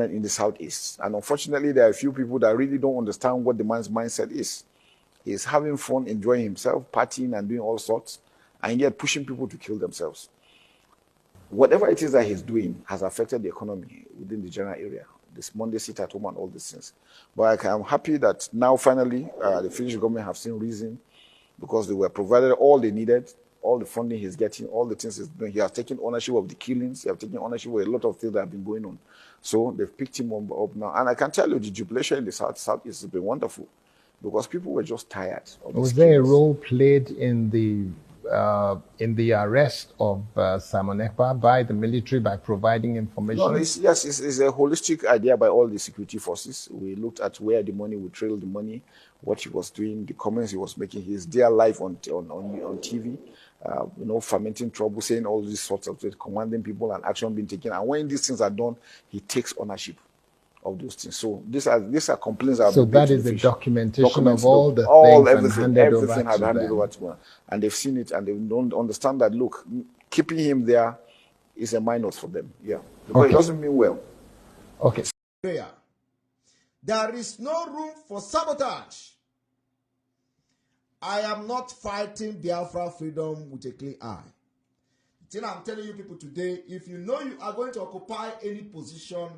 in the southeast. And unfortunately, there are a few people that really don't understand what the man's mindset is. He's having fun, enjoying himself, partying and doing all sorts, and yet pushing people to kill themselves. Whatever it is that he's doing has affected the economy within the general area. This Monday sit at home and all these things. But I'm happy that now finally the Finnish government have seen reason, because they were provided all they needed, all the funding he's getting, all the things he's doing. He has taken ownership of the killings. He has taken ownership of a lot of things that have been going on. So they've picked him up now. And I can tell you the jubilation in the southeast has been wonderful, because people were just tired of Was there a role played in the arrest of Simon Ekpa by the military by providing information? No, it's a holistic idea by all the security forces. We looked at where the money, we trailed the money, what he was doing, the comments he was making. He's there live on TV, fermenting trouble, saying all these sorts of things, commanding people and action being taken. And when these things are done, he takes ownership of those things. So these are complaints. So that is the documentation of all the things everything has handed over to them, and they've seen it, and they don't understand that. Look, keeping him there is a minus for them. Yeah, because it doesn't mean well. Okay. There is no room for sabotage. I am not fighting Biafra freedom with a clean eye. The thing I'm telling you people today, if you know you are going to occupy any position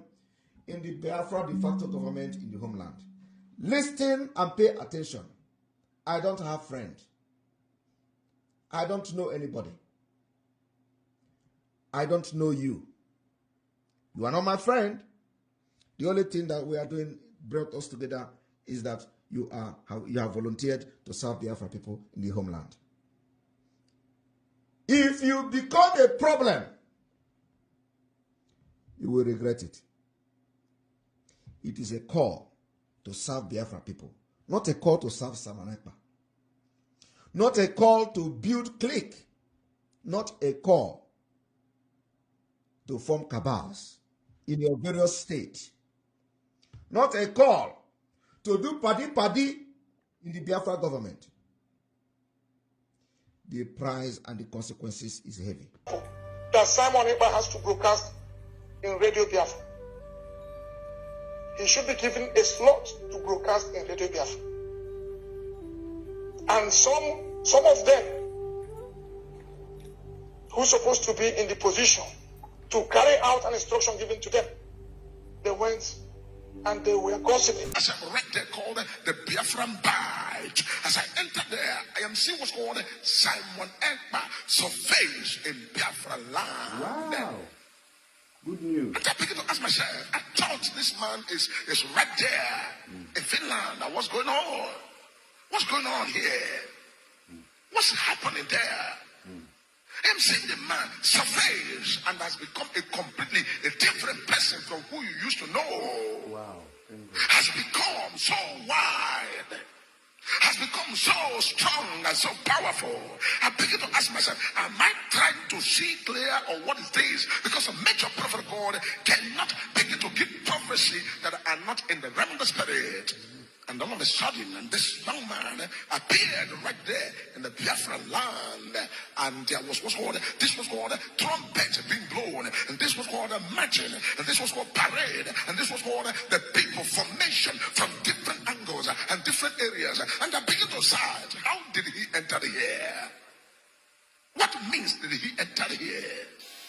in the Biafra de facto government in the homeland, listen and pay attention. I don't have friends. I don't know anybody. I don't know you. You are not my friend. The only thing that we are doing brought us together is that you have volunteered to serve Biafra people in the homeland. If you become a problem, you will regret it. It is a call to serve Biafra people, not a call to serve Simon Ekpa. Not a call to build clique, not a call to form cabals in your various states. Not a call to do paddy in the Biafra government. The price and the consequences is heavy. That Simon Ekpa has to broadcast in Radio Biafra. He should be given a slot to broadcast in Radio Biafra. And some of them who are supposed to be in the position to carry out an instruction given to them, they went and they were gossiping. As I'm right there called the Biafran Bite. As I entered there, I am seeing what's called Simon Ekpa surveys in Biafra land. Wow. Good news. And I began to ask myself, I thought this man is right there in Finland. What's going on? What's going on here? What's happening there? I'm seeing the man surveys and has become a completely different person from who you used to know. Wow. Has become so wide. Has become so strong and so powerful. I begin to ask myself, am I trying to see clear on what is this? Because a major prophet of God cannot begin to give prophecy that are not in the realm of the spirit. And all of a sudden, this young man appeared right there in the Biafra land. And there was what's called trumpet being blown. And this was called a marching. And this was called parade. And this was called the people formation from different angles and different areas. And I began to search, how did he enter here? What means did he enter here?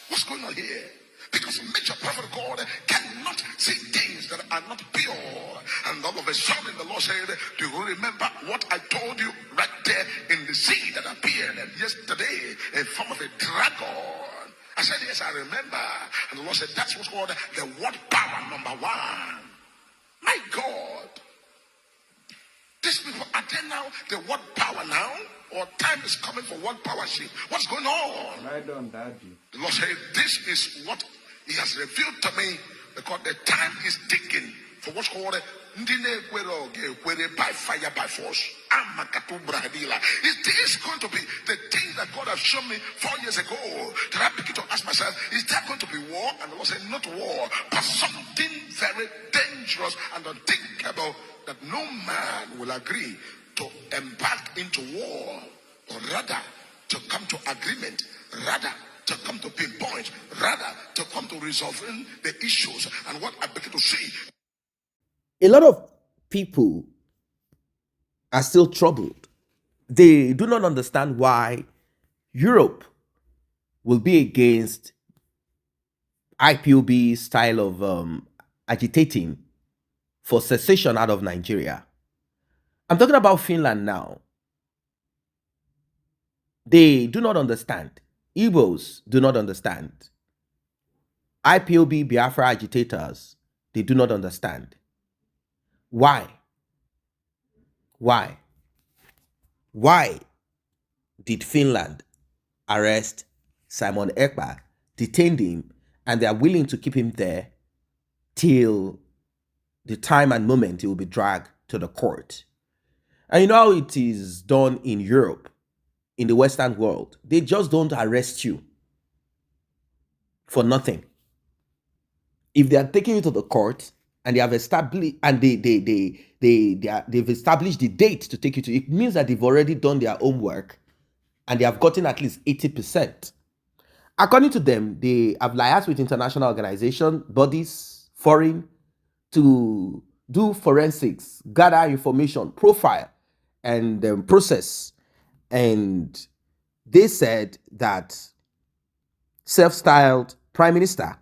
What's going on here? Because a major prophet of God cannot see things that are not pure. And all of a sudden the Lord said, do you remember what I told you right there in the sea that appeared yesterday in form of a dragon? I said, yes, I remember. And the Lord said, that's what's called the word power number one. My God. These people, are they now the word power now? Or time is coming for word power shift? What's going on? Right on, Daddy. The Lord said, this is what He has revealed to me, because the time is ticking for what's called by fire, by force. Is this going to be the thing that God has shown me 4 years ago? That I begin to ask myself, is that going to be war? And the Lord said, not war, but something very dangerous and unthinkable that no man will agree to embark into war, or rather to come to agreement, rather to come to pinpoint, rather to come to resolving the issues. And what I begin to see, a lot of people are still troubled. They do not understand why Europe will be against IPOB style of agitating for secession out of Nigeria. I'm talking about Finland now. They do not understand. Igbos do not understand. IPOB Biafra agitators, they do not understand. Why? Why? Why did Finland arrest Simon Ekpa, detain him, and they are willing to keep him there till the time and moment he will be dragged to the court? And you know how it is done in Europe, in the Western world. They just don't arrest you for nothing. If they are taking you to the court and they have established and they've established the date to take you to, it means that they've already done their homework and they have gotten at least 80%. According to them, they have liaised with international organizations, bodies, foreign, to do forensics, gather information, profile, and process. And they said that self-styled prime minister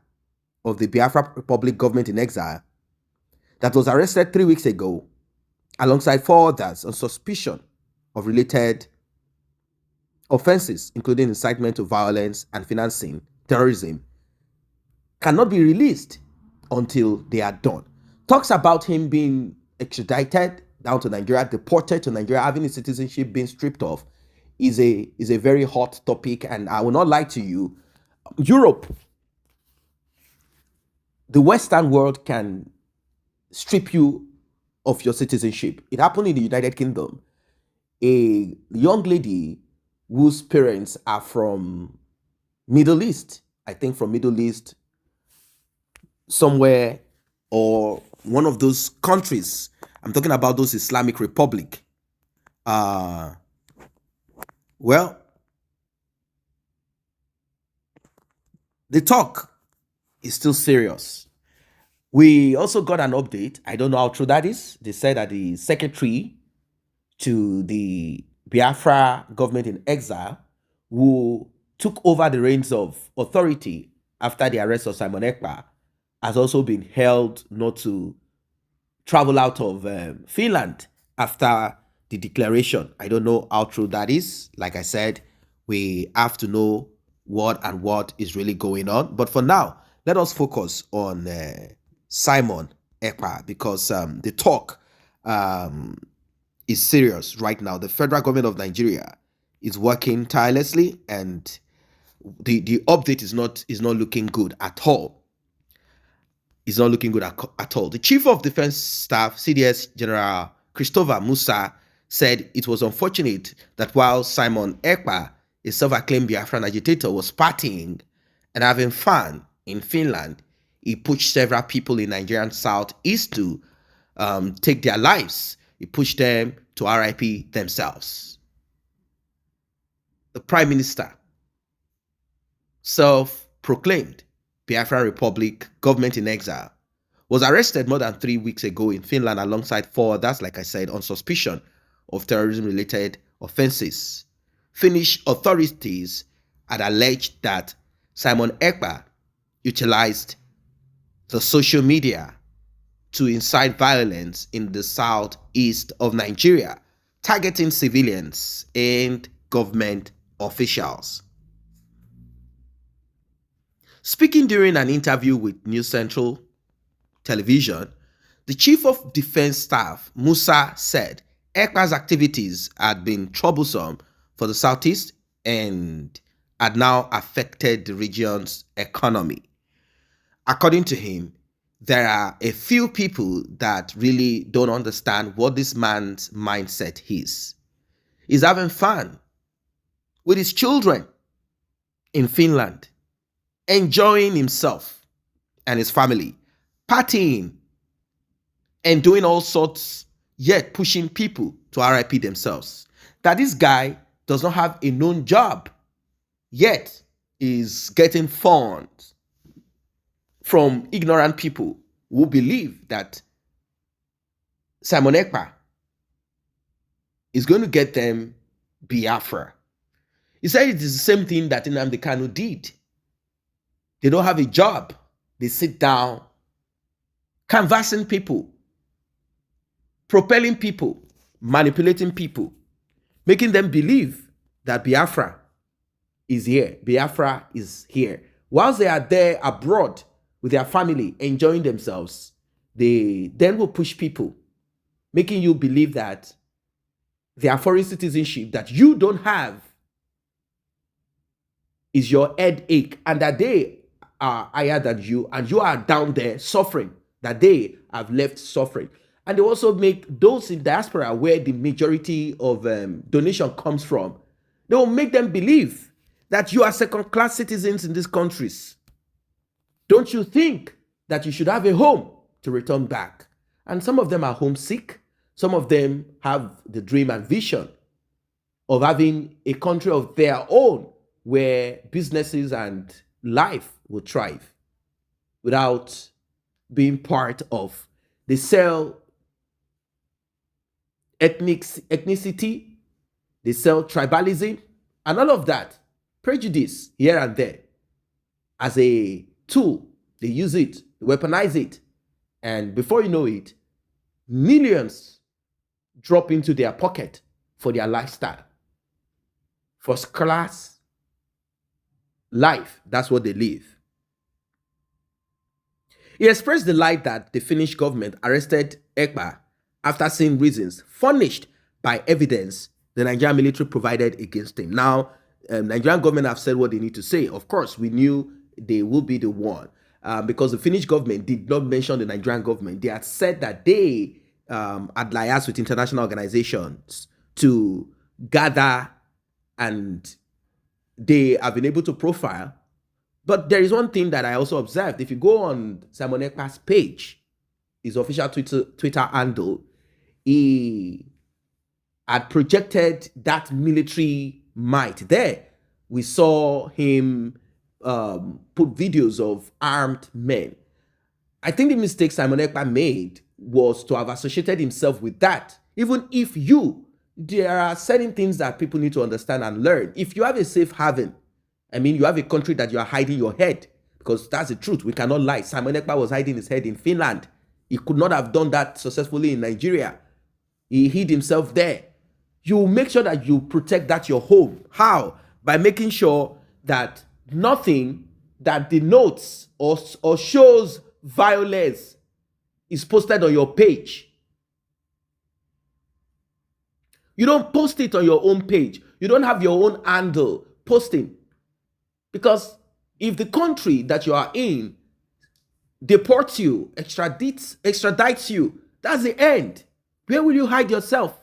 of the Biafra Republic government in exile that was arrested 3 weeks ago alongside 4 others on suspicion of related offenses, including incitement to violence and financing terrorism, cannot be released until they are done. Talks about him being extradited down to Nigeria, deported to Nigeria, having his citizenship being stripped off is a very hot topic. And I will not lie to you, Europe, the Western world can strip you of your citizenship. It happened in the United Kingdom. A young lady whose parents are from Middle East, I think from Middle East, somewhere, or one of those countries. I'm talking about those Islamic Republic. Well, the talk is still serious. We also got an update. I don't know how true that is. They said that the secretary to the Biafra government in exile, who took over the reins of authority after the arrest of Simon Ekpa, has also been held not to travel out of Finland after the declaration. I don't know how true that is. Like I said, we have to know what is really going on. But for now, let us focus on Simon Ekpa, because the talk is serious right now. The federal government of Nigeria is working tirelessly, and the update is not looking good at all. It's not looking good at all. The Chief of Defense Staff, CDS General Christopher Musa, said it was unfortunate that while Simon Ekpa, a self-acclaimed Biafran agitator, was partying and having fun in Finland, he pushed several people in Nigerian southeast to take their lives. He pushed them to RIP themselves. The Prime Minister, self-proclaimed Biafran Republic government in exile, was arrested more than 3 weeks ago in Finland alongside 4 others, like I said, on suspicion of terrorism-related offenses. Finnish authorities had alleged that Simon Ekpa utilized the social media to incite violence in the southeast of Nigeria, targeting civilians and government officials. Speaking during an interview with News Central Television, the Chief of Defense Staff, Musa, said Ekpa's activities had been troublesome for the southeast and had now affected the region's economy. According to him, there are a few people that really don't understand what this man's mindset is. He's having fun with his children in Finland, enjoying himself and his family, partying and doing all sorts, yet pushing people to RIP themselves. That this guy does not have a known job, yet is getting funds from ignorant people who believe that Simon Ekpa is going to get them Biafra. He said it is the same thing that Nnamdi Kanu did. They don't have a job. They sit down, canvassing people, propelling people, manipulating people, making them believe that Biafra is here. Biafra is here. Whilst they are there abroad with their family, enjoying themselves, they then will push people, making you believe that their foreign citizenship that you don't have is your headache, and that they are higher than you, and you are down there suffering, that they have left suffering. And they also make those in diaspora, where the majority of donation comes from, they will make them believe that you are second-class citizens in these countries. Don't you think that you should have a home to return back? And some of them are homesick. Some of them have the dream and vision of having a country of their own where businesses and life will thrive without being part of. They sell ethnicity, they sell tribalism, and all of that, prejudice here and there as a tool. They use it, weaponize it, and before you know it, millions drop into their pocket for their lifestyle. First class life, that's what they live. He expressed delight that the Finnish government arrested Ekpa after seeing reasons furnished by evidence the Nigerian military provided against him. Now, Nigerian government have said what they need to say. Of course, we knew they will be the one because the Finnish government did not mention the Nigerian government. They had said that they had liaised with international organizations to gather, and they have been able to profile. But there is one thing that I also observed. If you go on Simon Ekpa's page, his official Twitter handle, he had projected that military might there. We saw him put videos of armed men. I think the mistake Simon Ekpa made was to have associated himself with that. Even if there are certain things that people need to understand and learn. If you have a safe haven, I mean, you have a country that you are hiding your head, because that's the truth. We cannot lie. Simon Ekpa was hiding his head in Finland. He could not have done that successfully in Nigeria. He hid himself there. You make sure that you protect that your home. How? By making sure that nothing that denotes or shows violence is posted on your page. You don't post it on your own page. You don't have your own handle posting. Because if the country that you are in deports you, extradites you, that's the end. Where will you hide yourself?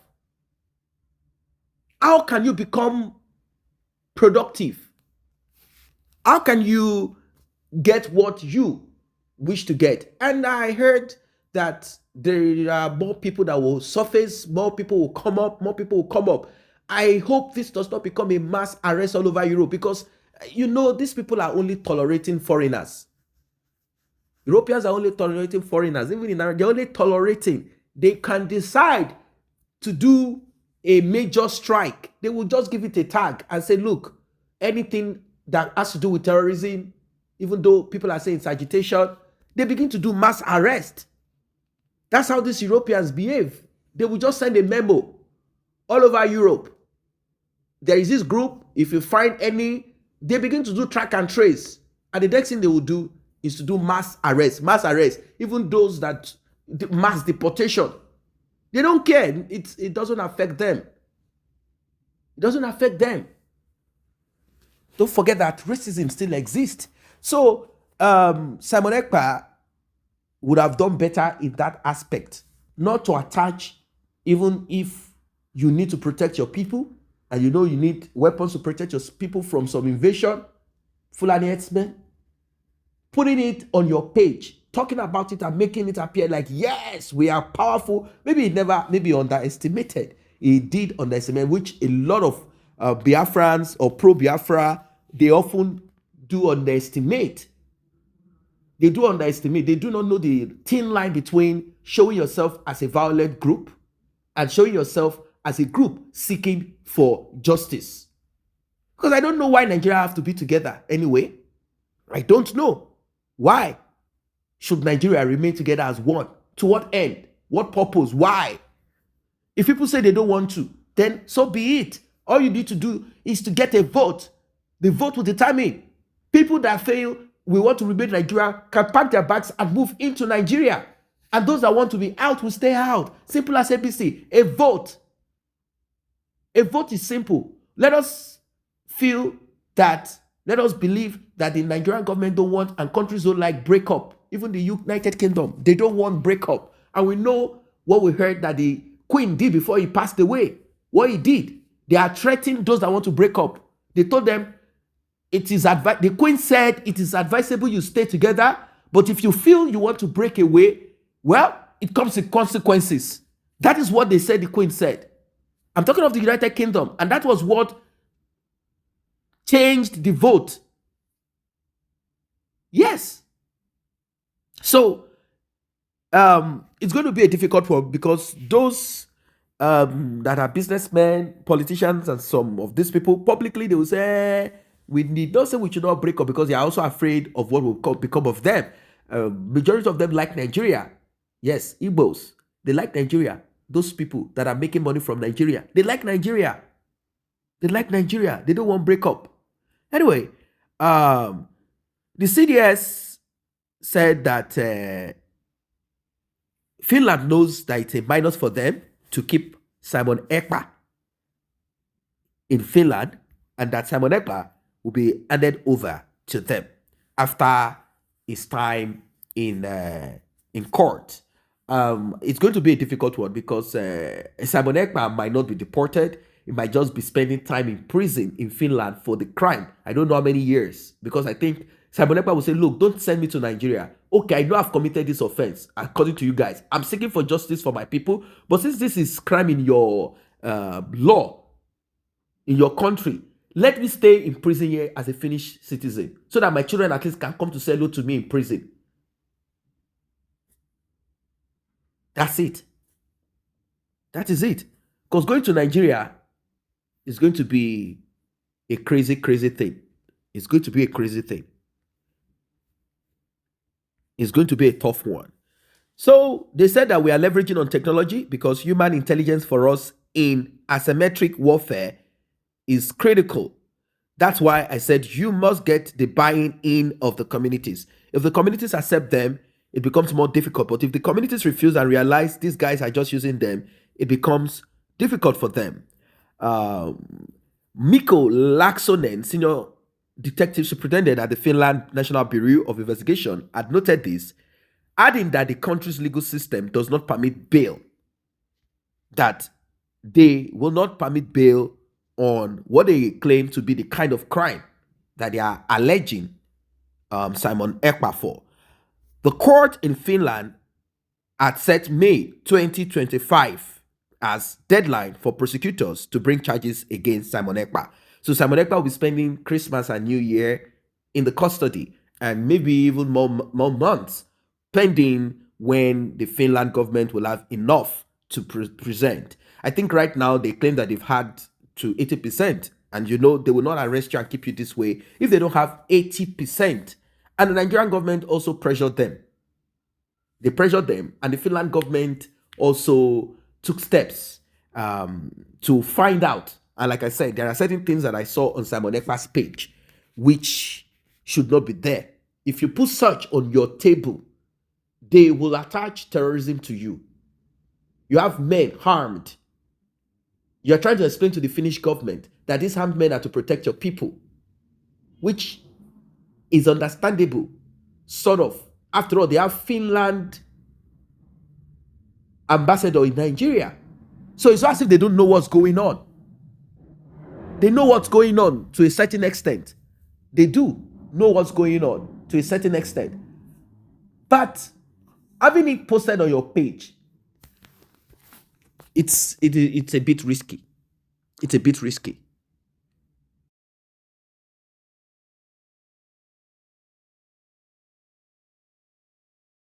How can you become productive? How can you get what you wish to get? And I heard that there are more people that will surface, more people will come up, more people will come up. I hope this does not become a mass arrest all over Europe, because you know, these people are only tolerating foreigners. Europeans are only tolerating foreigners. Even in America, they're only tolerating. They can decide to do a major strike. They will just give it a tag and say, look, anything that has to do with terrorism, even though people are saying it's agitation, they begin to do mass arrest. That's how these Europeans behave. They will just send a memo all over Europe. There is this group, if you find any, they begin to do track and trace. And the next thing they will do is to do mass arrest. Mass arrest. Even those that mass deportation. They don't care. It doesn't affect them. It doesn't affect them. Don't forget that racism still exists. So Simon Ekpa would have done better in that aspect. Not to attach, even if you need to protect your people, and you know you need weapons to protect your people from some invasion, Fulani herdsmen, putting it on your page, talking about it and making it appear like, yes, we are powerful. Maybe he underestimated. He did underestimate, which a lot of Biafrans or pro-Biafra, they often do underestimate. They do underestimate. They do not know the thin line between showing yourself as a violent group and showing yourself as a group seeking for justice. Because I don't know why Nigeria have to be together anyway. I don't know. Why should Nigeria remain together as one? To what end? What purpose? Why? If people say they don't want to, then so be it. All you need to do is to get a vote. The vote will determine. People that fail, we want to remain Nigeria, can pack their bags and move into Nigeria. And those that want to be out will stay out. Simple as ABC. A vote. A vote is simple. Let us believe that the Nigerian government don't want, and countries don't like breakup. Even the United Kingdom, they don't want breakup. And we know what we heard that the Queen did before he passed away. What he did, they are threatening those that want to break up. They told them, the Queen said it is advisable you stay together, but if you feel you want to break away, well, it comes with consequences. That is what they said, the Queen said. I'm talking of the United Kingdom, and that was what changed the vote. Yes. So, it's going to be a difficult one because those that are businessmen, politicians, and some of these people, publicly, they will say, we need not say we should not break up because they are also afraid of what will become of them. Majority of them like Nigeria. Yes, Igbos, they like Nigeria. Those people that are making money from Nigeria, they like Nigeria. They like Nigeria. They don't want break up. Anyway, the CDS said that Finland knows that it's a minus for them to keep Simon Ekpa in Finland, and that Simon Ekpa will be handed over to them after his time in court. It's going to be a difficult one because Simon Ekpa might not be deported. He might just be spending time in prison in Finland for the crime. I don't know how many years, because I think Simon Ekpa will say, look, don't send me to Nigeria. Okay, I know I've committed this offense, according to you guys. I'm seeking for justice for my people. But since this is crime in your law, in your country, let me stay in prison here as a Finnish citizen so that my children at least can come to say hello to me in prison. That's it. That is it. Because going to Nigeria is going to be a crazy, crazy thing. It's going to be a crazy thing. It's going to be a tough one. So they said that we are leveraging on technology because human intelligence for us in asymmetric warfare is critical. That's why I said you must get the buy-in in of the communities. If the communities accept them, it becomes more difficult. But if the communities refuse and realize these guys are just using them, it becomes difficult for them. Mikko Laaksonen, senior detective superintendent at the Finland National Bureau of Investigation, had noted this, adding that the country's legal system does not permit bail. That they will not permit bail on what they claim to be the kind of crime that they are alleging Simon Ekpa for. The court in Finland had set May 2025 as deadline for prosecutors to bring charges against Simon Ekpa. So Simon Ekpa will be spending Christmas and New Year in the custody and maybe even more months, pending when the Finland government will have enough to present. I think right now they claim that they've had to 80%. And you know, they will not arrest you and keep you this way if they don't have 80%. And the Nigerian government also pressured them. They pressured them, and the Finland government also took steps to find out. And like I said, there are certain things that I saw on Simon Ekpa's page which should not be there. If you put such on your table, they will attach terrorism to you. You have men harmed. You're trying to explain to the Finnish government that these armed men are to protect your people, which is understandable, sort of. After all, they have Finland ambassador in Nigeria. So it's not as if they don't know what's going on. They know what's going on to a certain extent. They do know what's going on to a certain extent. But having it posted on your page, it's a bit risky. It's a bit risky.